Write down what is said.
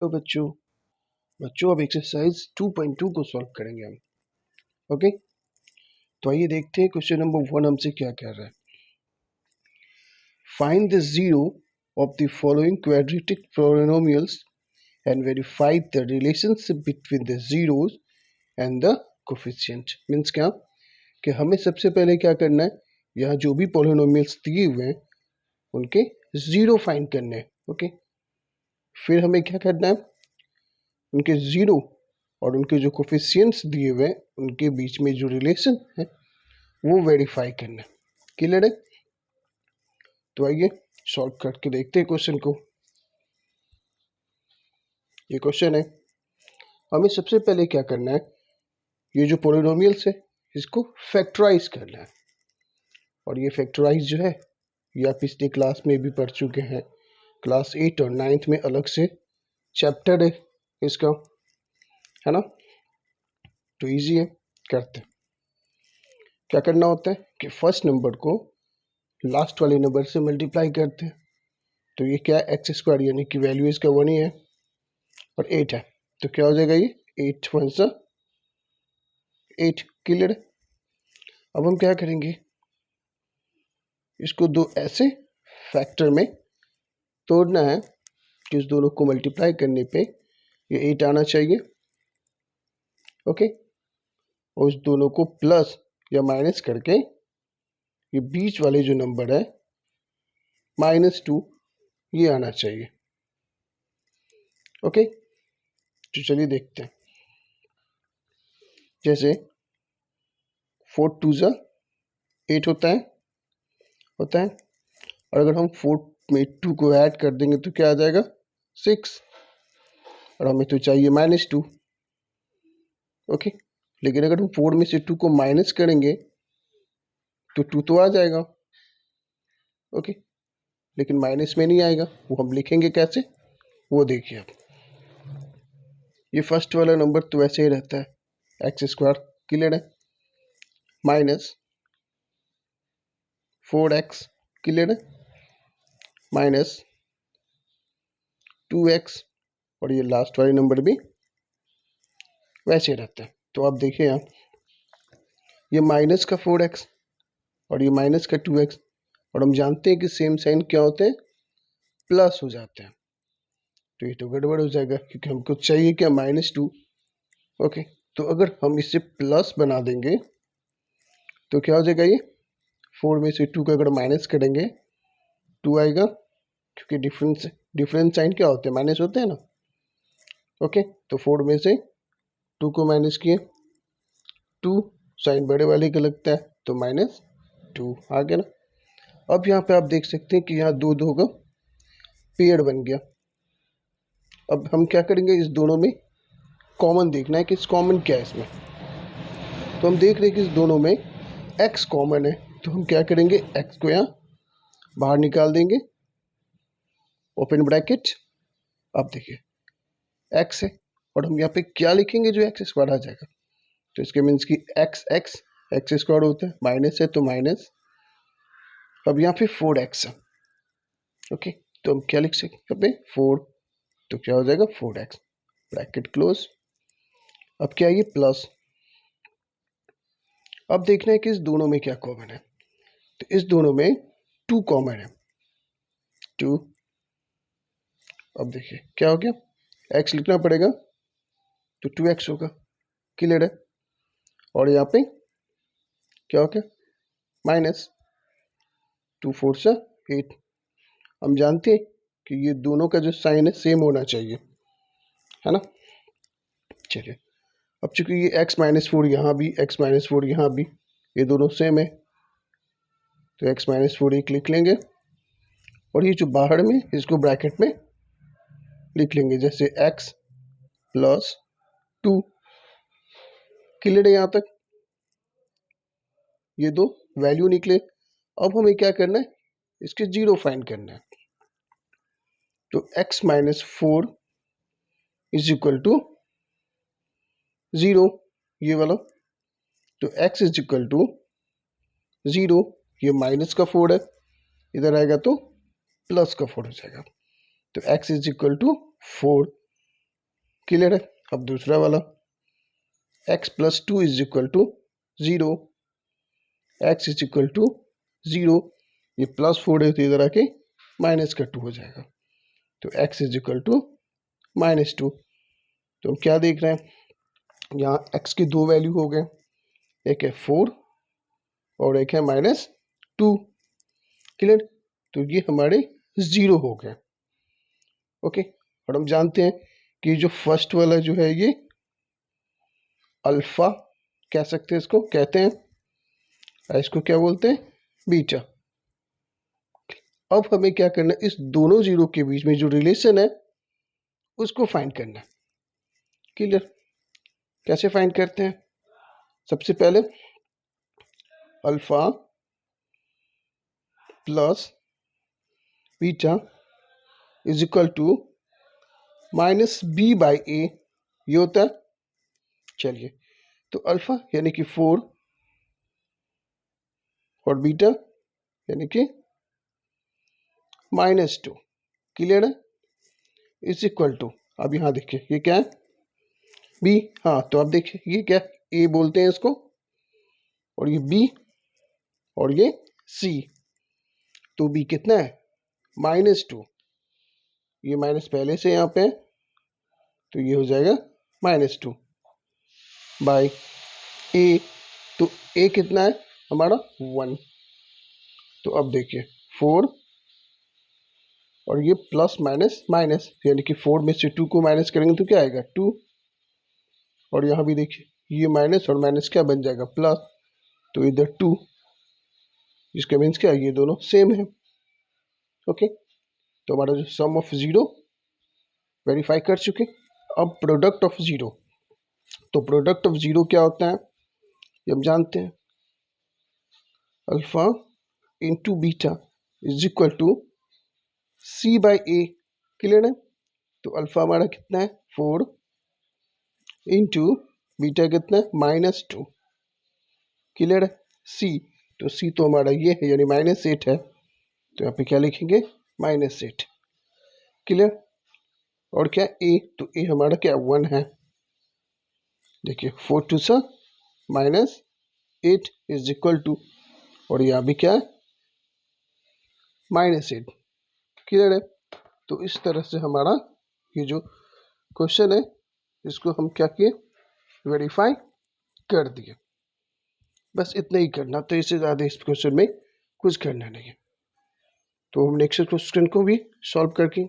तो बच्चों अब एक्सरसाइज 2.2 को सॉल्व करेंगे हम। ओके, तो आइए देखते हैं क्वेश्चन नंबर 1 हमसे क्या कह रहा है। Find the zero of the following quadratic polynomials and verify the relationship between the zeros and the coefficient. Means क्या कि हमें सबसे पहले क्या करना है, यहाँ जो भी पॉलिनोमियल्स दिए हुए हैं उनके जीरो फाइंड करने हैं। ओके, फिर हमें क्या करना है, उनके जीरो और उनके जो कोफिशिएंट्स दिए हुए हैं उनके बीच में जो रिलेशन है वो वेरीफाई करना है। क्लियर है? तो आइए सॉल्व करके देखते हैं क्वेश्चन को। ये क्वेश्चन है, हमें सबसे पहले क्या करना है, ये जो पॉलिनोमियल्स है इसको फैक्टराइज करना है। और ये फैक्टराइज जो है ये आप पिछले क्लास में भी पढ़ चुके हैं। क्लास 8 और 9th में अलग से चैप्टर है इसका, है ना। तो इजी है, करते हैं। क्या करना होता है कि फर्स्ट नंबर को लास्ट वाले नंबर से मल्टीप्लाई करते हैं। तो ये क्या है, एक्स स्क्वायर यानी कि वैल्यू इसका 1 ही है और 8 है। तो क्या हो जाएगा, ये 8 1 सा 8। क्लियर? अब हम क्या करेंगे, इसको दो ऐसे फैक्टर में तोड़ना है कि इस दोनों को मल्टीप्लाई करने पे ये 8 आना चाहिए। ओके, और इस दोनों को प्लस या माइनस करके ये बीच वाले जो नंबर है -2 ये आना चाहिए। ओके, तो चलिए देखते हैं। जैसे 4 2 ज़ा 8 होता है और अगर हम 4 में 2 को ऐड कर देंगे तो क्या आ जाएगा 6, और हमें तो चाहिए -2। ओके, लेकिन अगर हम 4 में से 2 को माइनस करेंगे तो 2 तो आ जाएगा। ओके, लेकिन माइनस में नहीं आएगा, वो हम लिखेंगे कैसे वो देखिए आप। ये फर्स्ट वाला नंबर तो वैसे ही रहता है एक्स स्क्वायर। क्लियर है? -4x। क्लियर है? -2x, और ये लास्ट वाले नंबर भी वैसे रहता है। तो आप देखिए यहाँ ये माइनस का 4x और ये माइनस का 2x, और हम जानते हैं कि सेम साइन क्या होते हैं, प्लस हो जाते हैं। तो ये तो गड़बड़ हो जाएगा क्योंकि हमको चाहिए क्या, -2। ओके, तो अगर हम इसे प्लस बना देंगे तो क्या हो जाएगा, ये 4 में से 2 का अगर माइनस करेंगे 2 आएगा, क्योंकि डिफरेंस साइन क्या होते हैं, माइनस होते हैं ना। ओके, तो 4 में से 2 को माइनस किए, 2 साइन बड़े वाले का लगता है तो -2 आ गया ना। अब यहाँ पे आप देख सकते हैं कि यहाँ 2 2 का पेड़ बन गया। अब हम क्या करेंगे, इस दोनों में कॉमन देखना है कि इस कॉमन क्या है इसमें। तो हम देख रहे हैं कि इस दोनों में x कॉमन है, तो हम क्या करेंगे, x को यहाँ बाहर निकाल देंगे, ओपन ब्रैकेट। अब देखिए x है और हम यहाँ पे क्या लिखेंगे, जो एक्स स्क्वायर आ जाएगा। तो इसके मीन्स की एक्स स्क्वायर होता है, माइनस है तो माइनस। अब यहाँ पे 4x है। ओके, तो हम क्या लिख सकते हैं, यहाँ पे 4, तो क्या हो जाएगा 4x, ब्रैकेट क्लोज। अब क्या है, ये प्लस। अब देखना है कि इस दोनों में क्या कॉमन है। तो इस दोनों में 2 कॉमन है, 2। अब देखिए क्या हो गया, x लिखना पड़ेगा तो 2x होगा। क्लियर है? और यहाँ पे क्या हो गया, -2 4 सा 8। हम जानते हैं कि ये दोनों का जो साइन है सेम होना चाहिए, है ना। चलिए, अब चूंकि ये x-4 यहाँ भी, x-4 यहाँ भी, ये दोनों सेम है, तो x-4 एक लिख लेंगे, और ये जो बाहर में इसको ब्रैकेट में लिख लेंगे, जैसे x + 2। क्लियर है यहाँ तक? ये दो वैल्यू निकले। अब हमें क्या करना है, इसके जीरो फाइंड करना है। तो x-4 = 0, ये वाला। तो x = 0, ये माइनस का 4 है, इधर आएगा तो प्लस का 4 हो जाएगा। तो x = 4 क्लियर है। अब दूसरा वाला x + 2 is equal to 0, x is equal to 0, ये +4 है तो इधर आके -2 हो जाएगा, तो x इज इक्वल टू -2। तो हम क्या देख रहे हैं, यहाँ x की दो वैल्यू हो गए, एक है 4 और एक है -2, क्लियर। तो ये हमारे 0 हो गए, ओके। और हम जानते हैं कि जो फर्स्ट वाला जो है ये अल्फा कह सकते हैं, इसको कहते हैं, इसको क्या बोलते हैं, बीटा। अब हमें क्या करना है, इस दोनों जीरो के बीच में जो रिलेशन है उसको फाइंड करना है, क्लियर। कैसे फाइंड करते हैं, सबसे पहले alpha plus beta is equal to -b/a, ये होता है। चलिए, तो अल्फा यानी कि 4 और बीटा यानी कि -2, क्लियर है, इज इक्वल टू, अब यहाँ देखिए ये क्या है, b, हाँ तो अब देखिए ये क्या, a बोलते हैं इसको, और ये b और ये c, तो b कितना है, -2, ये माइनस पहले से यहाँ पे है, तो ये हो जाएगा -2 बाय a, तो a कितना है हमारा 1, तो अब देखिए 4 और ये प्लस माइनस माइनस, यानी कि 4 में से 2 को माइनस करेंगे तो क्या आएगा 2, और यहाँ भी देखिए ये माइनस और माइनस क्या बन जाएगा प्लस, तो इधर 2, जिसका मीन्स क्या, ये दोनों सेम है, ओके। तो हमारा जो सम ऑफ जीरो वेरीफाई कर चुके। अब प्रोडक्ट ऑफ जीरो, तो प्रोडक्ट ऑफ जीरो क्या होता है ये हम जानते हैं, alpha into beta is equal to c/a, clear है। तो अल्फा हमारा कितना है 4 इंटू बीटा कितना है -2, क्लियर है। c, तो c तो हमारा ये है यानी -8 है, तो यहाँ पे क्या लिखेंगे -8, क्लियर। और क्या a, तो a हमारा क्या 1 है, देखिए 4 2 सा -8 इज इक्वल टू, और यहाँ भी क्या है -8, क्लियर है। तो इस तरह से हमारा ये जो क्वेश्चन है इसको हम क्या किए, वेरीफाई कर दिए। बस इतना ही करना, तो इससे ज़्यादा इस क्वेश्चन में कुछ करना नहीं है। तो हम नेक्स्ट क्वेश्चन को भी सॉल्व करके